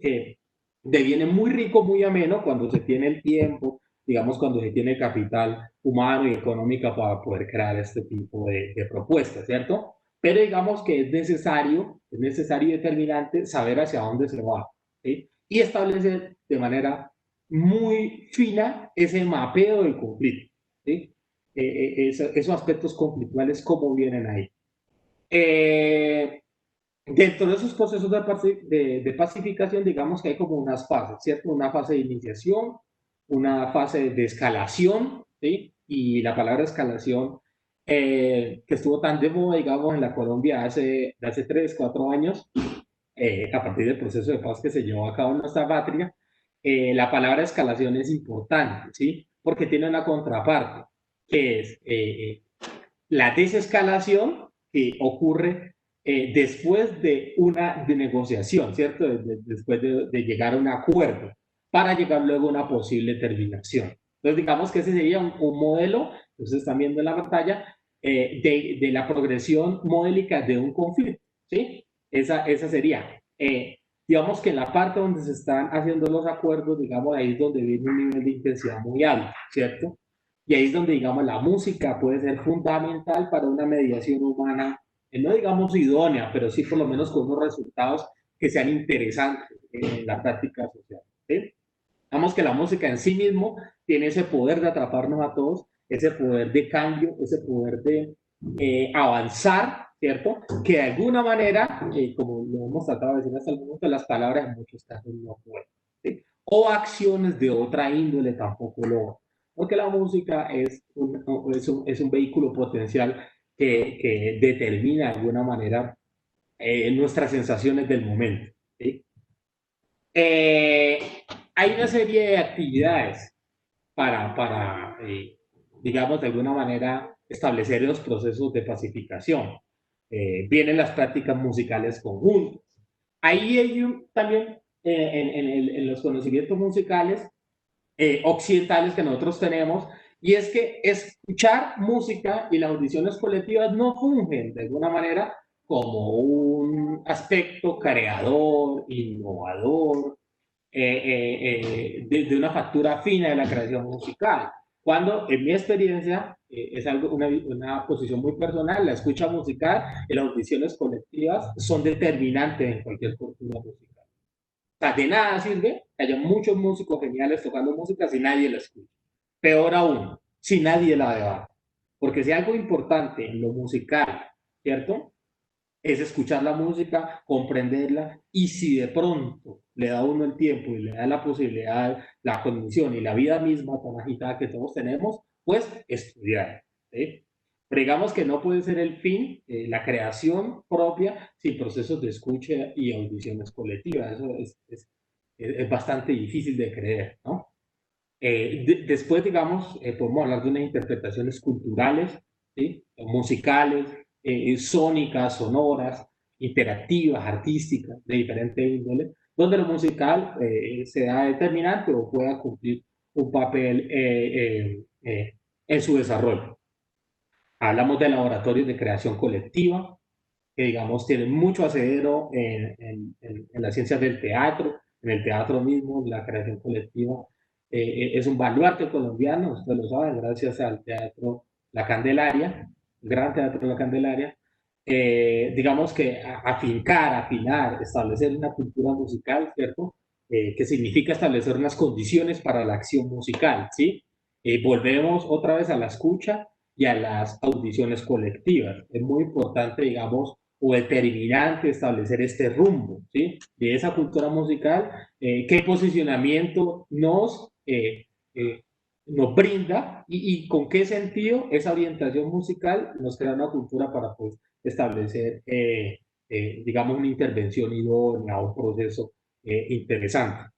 deviene muy rico, muy ameno cuando se tiene el tiempo, digamos, cuando se tiene capital humano y económico para poder crear este tipo de propuestas, ¿cierto? Pero digamos que es necesario y determinante saber hacia dónde se va, ¿sí? Y establecer de manera muy fina ese mapeo del conflicto, ¿sí? Esos aspectos conflictuales, cómo vienen ahí. Dentro de esos procesos de pacificación, digamos que hay como unas fases, ¿cierto? Una fase de iniciación, una fase de escalación, ¿sí? Y la palabra escalación, que estuvo tan de moda, digamos, en la Colombia hace 3, 4 años, a partir del proceso de paz que se llevó a cabo en nuestra patria, la palabra escalación es importante, ¿sí? Porque tiene una contraparte, que es la desescalación, que ocurre después de una negociación, ¿cierto? Después de llegar a un acuerdo, para llegar luego a una posible terminación. Entonces, digamos que ese sería un modelo, ustedes están viendo en la pantalla, de la progresión modélica de un conflicto, ¿sí? Esa sería. Digamos que en la parte donde se están haciendo los acuerdos, digamos, ahí es donde viene un nivel de intensidad muy alto, ¿cierto? Y ahí es donde, digamos, la música puede ser fundamental para una mediación humana, no digamos idónea, pero sí por lo menos con unos resultados que sean interesantes en la práctica social, ¿sí? Digamos que la música en sí mismo tiene ese poder de atraparnos a todos, ese poder de cambio, ese poder de avanzar, ¿cierto? Que de alguna manera, como lo hemos tratado de decir hasta el momento, las palabras en muchos casos no pueden, ¿sí? O acciones de otra índole tampoco lo, porque la música es un vehículo potencial que determina de alguna manera nuestras sensaciones del momento, ¿sí? Eh, Hay una serie de actividades para digamos, de alguna manera establecer los procesos de pacificación. Vienen las prácticas musicales conjuntas. Ahí hay también en los conocimientos musicales occidentales que nosotros tenemos, y es que escuchar música y las audiciones colectivas no fungen de alguna manera como un aspecto creador, innovador, de una factura fina de la creación musical. Cuando, en mi experiencia, es algo, una posición muy personal, la escucha musical y las audiciones colectivas son determinantes en cualquier cultura musical. O sea, de nada sirve que haya muchos músicos geniales tocando música si nadie la escucha. Peor aún, si nadie la debate. Porque si algo importante en lo musical, ¿cierto? Es escuchar la música, comprenderla, y si de pronto le da uno el tiempo y le da la posibilidad, la condición y la vida misma tan agitada que todos tenemos, pues estudiar, ¿sí? Pero digamos que no puede ser el fin, la creación propia, sin procesos de escucha y audiciones colectivas. Eso es bastante difícil de creer, ¿no? Después, digamos, podemos hablar de unas interpretaciones culturales, ¿sí? Musicales, sónicas, sonoras, interactivas, artísticas, de diferente índole, donde lo musical sea determinante o pueda cumplir un papel en su desarrollo. Hablamos de laboratorios de creación colectiva, que digamos tienen mucho asidero en las ciencias del teatro, en el teatro mismo, la creación colectiva. Es un baluarte colombiano, ustedes lo saben, gracias al Teatro La Candelaria, el Gran Teatro La Candelaria. Digamos que afincar, afinar, establecer una cultura musical, ¿cierto? Que significa establecer unas condiciones para la acción musical, ¿sí? Volvemos otra vez a la escucha y a las audiciones colectivas. Es muy importante, digamos, o determinante establecer este rumbo, ¿sí? De esa cultura musical, qué posicionamiento nos brinda y con qué sentido esa orientación musical nos crea una cultura para pues, establecer, digamos, una intervención idónea o un proceso interesante.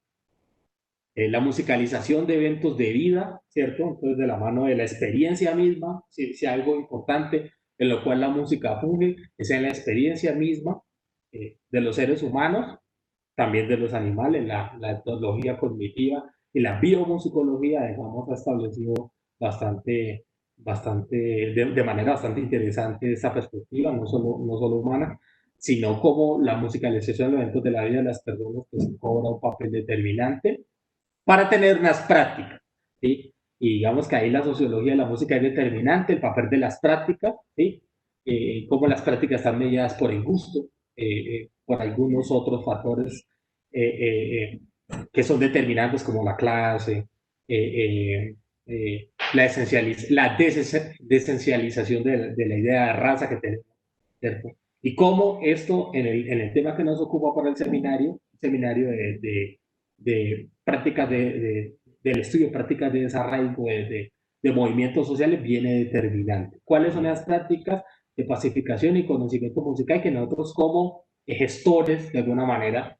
La musicalización de eventos de vida, ¿cierto? Entonces, de la mano de la experiencia misma, si algo importante en lo cual la música funge, es en la experiencia misma de los seres humanos, también de los animales, la etnología cognitiva y la biomusicología, digamos, ha establecido de manera bastante interesante esa perspectiva, no solo humana, sino como la musicalización de los eventos de la vida de las personas pues, cobra un papel determinante para tener unas prácticas, ¿sí? Y digamos que ahí la sociología de la música es determinante, el papel de las prácticas, ¿sí? Cómo las prácticas están mediadas por el gusto, por algunos otros factores que son determinantes como la clase, la desesencialización de la idea de raza que tenemos, ¿cierto? Y cómo esto, en el tema que nos ocupa para el seminario de prácticas del estudio de prácticas de desarraigo de movimientos sociales, viene determinante. ¿Cuáles son las prácticas de pacificación y conocimiento musical que nosotros como gestores, de alguna manera,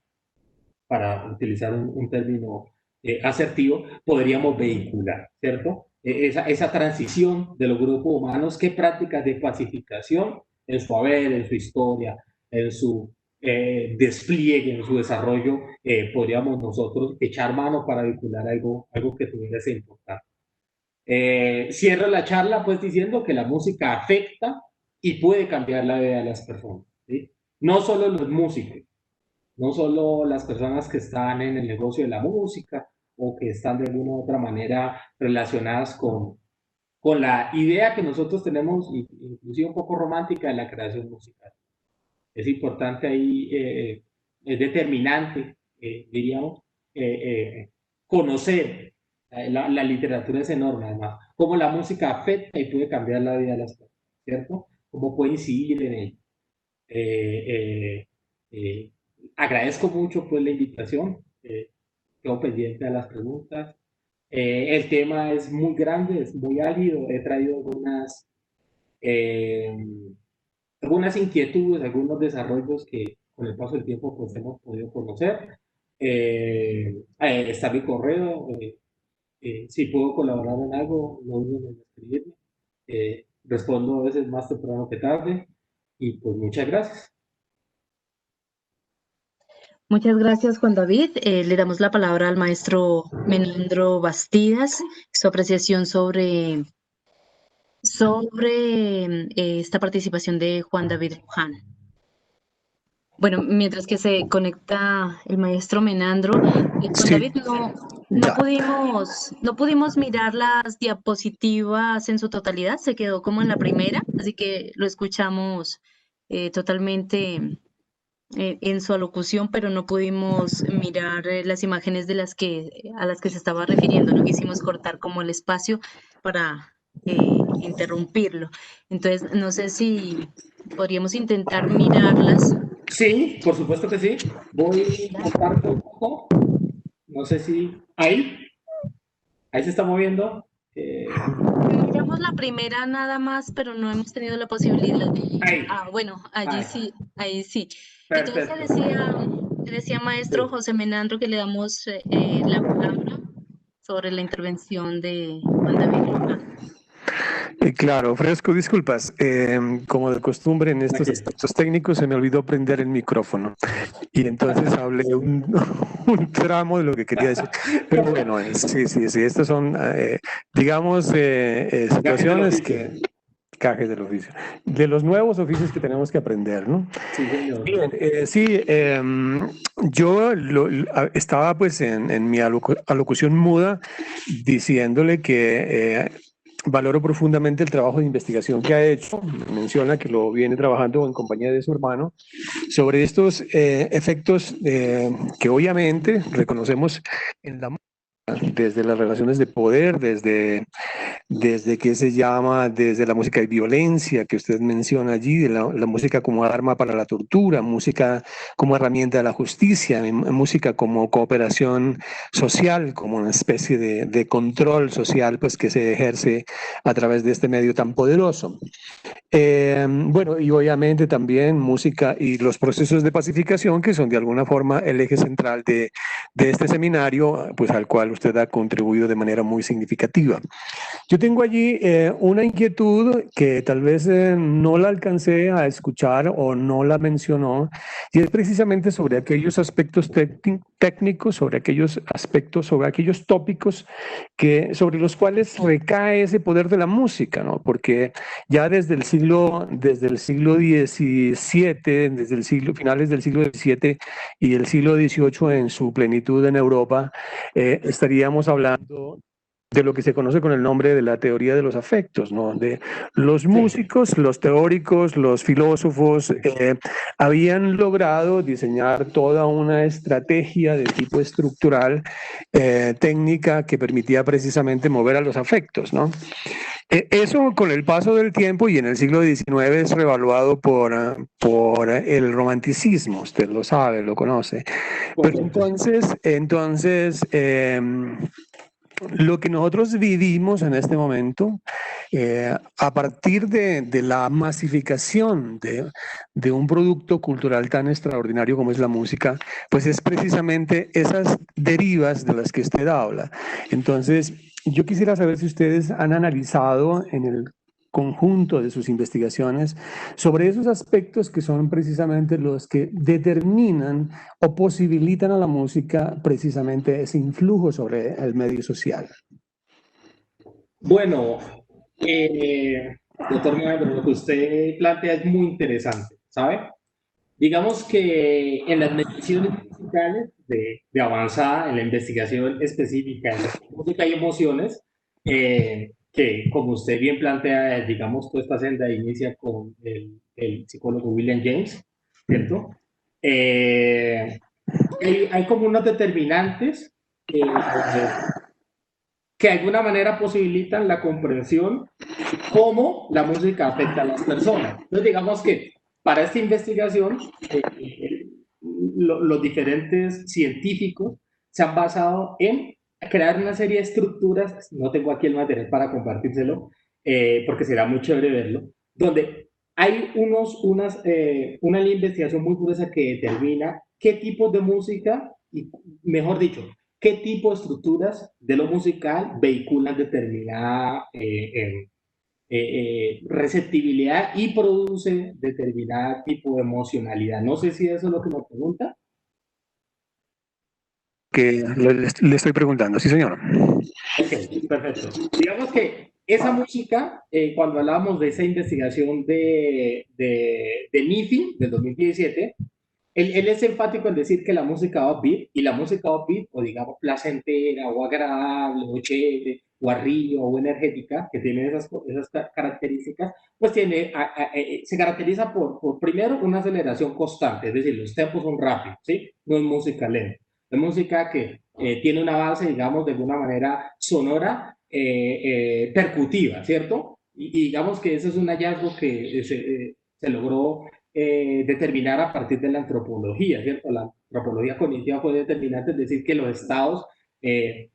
para utilizar un término asertivo, podríamos vehicular, ¿cierto? Esa transición de los grupos humanos, qué prácticas de pacificación en su haber, en su historia, en su despliegue, en su desarrollo, podríamos nosotros echar mano para vehicular algo que tuviera ese importante. Cierro la charla pues diciendo que la música afecta y puede cambiar la vida de las personas, ¿sí? No solo los músicos, no solo las personas que están en el negocio de la música o que están de alguna u otra manera relacionadas con la idea que nosotros tenemos, inclusive un poco romántica, de la creación musical. Es importante ahí, es determinante, diríamos, conocer. La literatura es enorme, además, cómo la música afecta y puede cambiar la vida de las personas, ¿cierto? Cómo puede incidir en ello. Agradezco mucho pues la invitación, quedo pendiente a las preguntas. El tema es muy grande, es muy árido, he traído algunas inquietudes, algunos desarrollos que con el paso del tiempo pues hemos podido conocer. Está mi correo, si puedo colaborar en algo, no duden en escribirme. Respondo a veces más temprano que tarde y pues muchas gracias. Muchas gracias, Juan David. Le damos la palabra al maestro Menandro Bastidas, su apreciación sobre esta participación de Juan David Luján. Bueno, mientras que se conecta el maestro Menandro, Juan Sí, David, ya. no pudimos mirar las diapositivas en su totalidad, se quedó como en la primera, así que lo escuchamos totalmente en su alocución, pero no pudimos mirar las imágenes a las que se estaba refiriendo. No quisimos cortar como el espacio para interrumpirlo. Entonces, no sé si podríamos intentar mirarlas. Sí, por supuesto que sí. Voy a comparto un poco. No sé si. Ahí se está moviendo. Miramos la primera nada más, pero no hemos tenido la posibilidad de... Ahí. Ah, bueno, allí Ahí. sí, ahí sí. Entonces Perfecto. le decía maestro Sí. José Menandro que le damos la palabra. sobre la intervención de Juan David Luján. Claro, ofrezco disculpas. Como de costumbre en estos aspectos técnicos se me olvidó prender el micrófono y entonces hablé un tramo de lo que quería decir. Pero bueno, sí, estas son, digamos, situaciones que... Cajes del oficio. De los nuevos oficios que tenemos que aprender, ¿no? Sí, señor. Bien, yo estaba pues en mi alocución muda diciéndole que valoro profundamente el trabajo de investigación que ha hecho. Menciona que lo viene trabajando en compañía de su hermano sobre estos efectos que obviamente reconocemos en la música, desde las relaciones de poder, desde qué se llama, desde la música de violencia que usted menciona allí, de la música como arma para la tortura, música como herramienta de la justicia, música como cooperación social, como una especie de control social pues, que se ejerce a través de este medio tan poderoso. Bueno, y obviamente también música y los procesos de pacificación, que son de alguna forma el eje central de este seminario, pues al cual usted ha contribuido de manera muy significativa. Yo tengo allí una inquietud que tal vez no la alcancé a escuchar o no la mencionó, y es precisamente sobre aquellos aspectos técnicos, sobre aquellos aspectos, sobre aquellos tópicos sobre los cuales recae ese poder de la música, ¿no? Porque ya desde el siglo XVII, finales del siglo XVII y el siglo XVIII en su plenitud en Europa, estaríamos hablando de lo que se conoce con el nombre de la teoría de los afectos, ¿no? De los músicos, los teóricos, los filósofos habían logrado diseñar toda una estrategia de tipo estructural, técnica, que permitía precisamente mover a los afectos, ¿no? Eso con el paso del tiempo y en el siglo XIX es revaluado por el romanticismo, usted lo sabe, lo conoce. Pero entonces lo que nosotros vivimos en este momento, a partir de la masificación de un producto cultural tan extraordinario como es la música, pues es precisamente esas derivas de las que usted habla. Entonces, yo quisiera saber si ustedes han analizado en el conjunto de sus investigaciones sobre esos aspectos que son precisamente los que determinan o posibilitan a la música precisamente ese influjo sobre el medio social. Bueno, doctor Leandro, lo que usted plantea es muy interesante, ¿sabe? Digamos que en las mediciones musicales de avanzada, en la investigación específica en música y emociones, que como usted bien plantea, digamos, toda esta senda inicia con el psicólogo William James, ¿cierto? Hay como unos determinantes que de alguna manera posibilitan la comprensión de cómo la música afecta a las personas. Entonces, digamos que para esta investigación, los diferentes científicos se han basado en crear una serie de estructuras, no tengo aquí el material para compartírselo, porque será muy chévere verlo, donde hay una investigación muy gruesa que determina qué tipo de música, y mejor dicho, qué tipo de estructuras de lo musical vehiculan determinada receptibilidad y produce determinado tipo de emocionalidad. No sé si eso es lo que me pregunta. Que le estoy preguntando, sí señor. Ok, perfecto. Digamos que esa música, cuando hablábamos de esa investigación de NIFI del 2017, él es enfático en decir que la música upbeat, y la música upbeat, o digamos placentera, o agradable, o chévere, o arriba, o energética, que tiene esas características, pues se caracteriza por, primero, una aceleración constante, es decir, los tempos son rápidos, ¿sí? No es música lenta. Es música que tiene una base, digamos, de alguna manera sonora, percutiva, ¿cierto? Y digamos que ese es un hallazgo que se logró determinar a partir de la antropología, ¿cierto? La antropología cognitiva fue determinante, es decir, que los estados de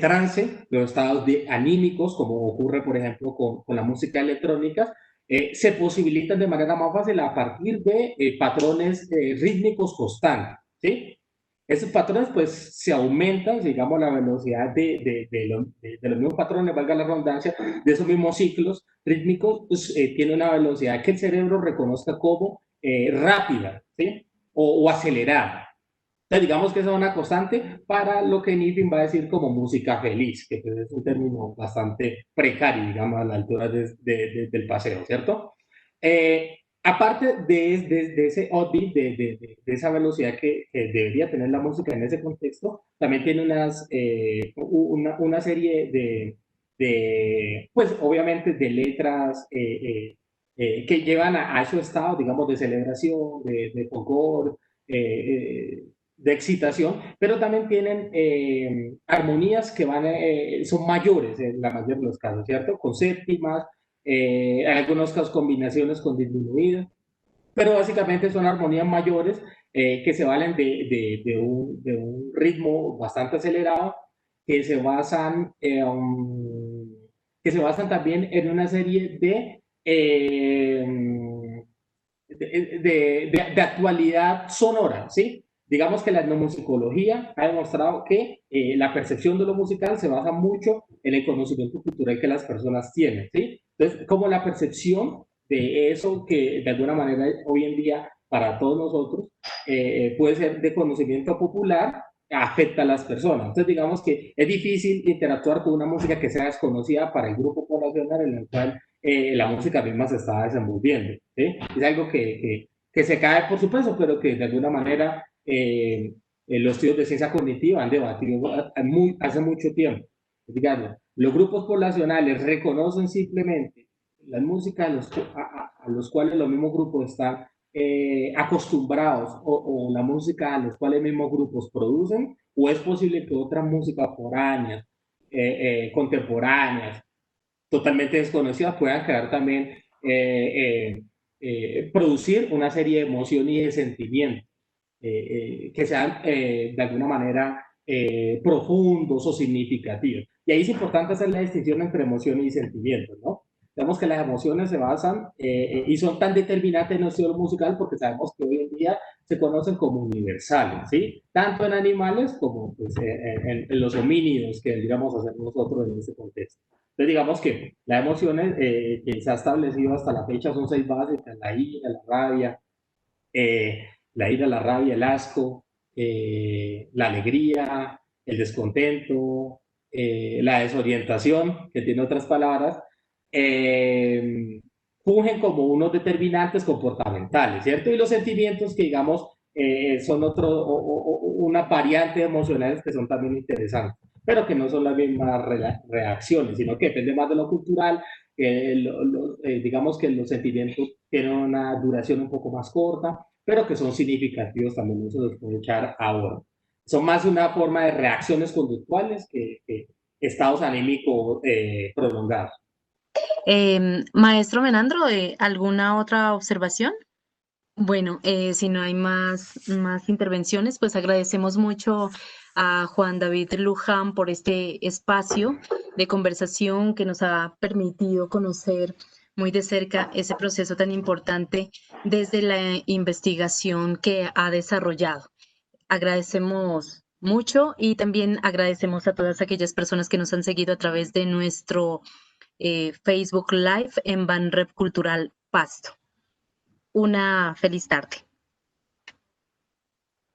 trance, los estados anímicos, como ocurre, por ejemplo, con la música electrónica, se posibilitan de manera más fácil a partir de patrones rítmicos constantes, ¿sí? Esos patrones pues se aumentan, digamos, la velocidad de los mismos patrones, valga la redundancia, de esos mismos ciclos rítmicos, pues tiene una velocidad que el cerebro reconozca como rápida, ¿sí? O acelerada. Entonces, digamos que esa es una constante para lo que Niffin va a decir como música feliz, que pues, es un término bastante precario, digamos, a la altura del paseo, ¿cierto? Aparte de ese upbeat, de esa velocidad que debería tener la música en ese contexto, también tiene una serie pues obviamente de letras que llevan a ese estado, digamos, de celebración, de fulgor, de excitación, pero también tienen armonías que son mayores en la mayoría de los casos, ¿cierto? Con séptimas, en algunos casos combinaciones con disminuidas, pero básicamente son armonías mayores que se valen de un ritmo bastante acelerado, que se basan, que se basan también en una serie de actualidad sonora, ¿sí? Digamos que la etnomusicología ha demostrado que la percepción de lo musical se basa mucho en el conocimiento cultural que las personas tienen, ¿sí? Entonces, como la percepción de eso que de alguna manera hoy en día para todos nosotros puede ser de conocimiento popular, afecta a las personas. Entonces, digamos que es difícil interactuar con una música que sea desconocida para el grupo poblacional en el cual la música misma se está desenvolviendo. ¿Sí? Es algo que se cae por su peso, pero que de alguna manera los estudios de ciencia cognitiva han debatido hace mucho tiempo. Digamos, los grupos poblacionales reconocen simplemente la música a los cuales los mismos grupos están acostumbrados o la música a los cuales mismos grupos producen, o es posible que otras músicas foráneas, contemporáneas, totalmente desconocidas puedan crear también, producir una serie de emociones y de sentimientos que sean de alguna manera profundos o significativos. Y ahí es importante hacer la distinción entre emociones y sentimientos, ¿no? Sabemos que las emociones se basan y son tan determinantes en el estudio musical porque sabemos que hoy en día se conocen como universales, ¿sí? Tanto en animales como pues, en los homínidos que digamos hacer nosotros en ese contexto. Entonces digamos que las emociones que se ha establecido hasta la fecha son 6 básicas: la ira, la ira, la rabia, el asco, la alegría, el descontento, la desorientación, que tiene otras palabras, fungen como unos determinantes comportamentales, ¿cierto? Y los sentimientos que, digamos, son una variante emocionales que son también interesantes, pero que no son las mismas reacciones, sino que depende más de lo cultural. Digamos que los sentimientos tienen una duración un poco más corta, pero que son significativos también, eso los puedo echar ahora. Son más una forma de reacciones conductuales que estados anímicos prolongados. Maestro Menandro, ¿alguna otra observación? Bueno, si no hay más intervenciones, pues agradecemos mucho a Juan David Luján por este espacio de conversación que nos ha permitido conocer muy de cerca ese proceso tan importante desde la investigación que ha desarrollado. Agradecemos mucho y también agradecemos a todas aquellas personas que nos han seguido a través de nuestro Facebook Live en Banrep Cultural Pasto. Una feliz tarde.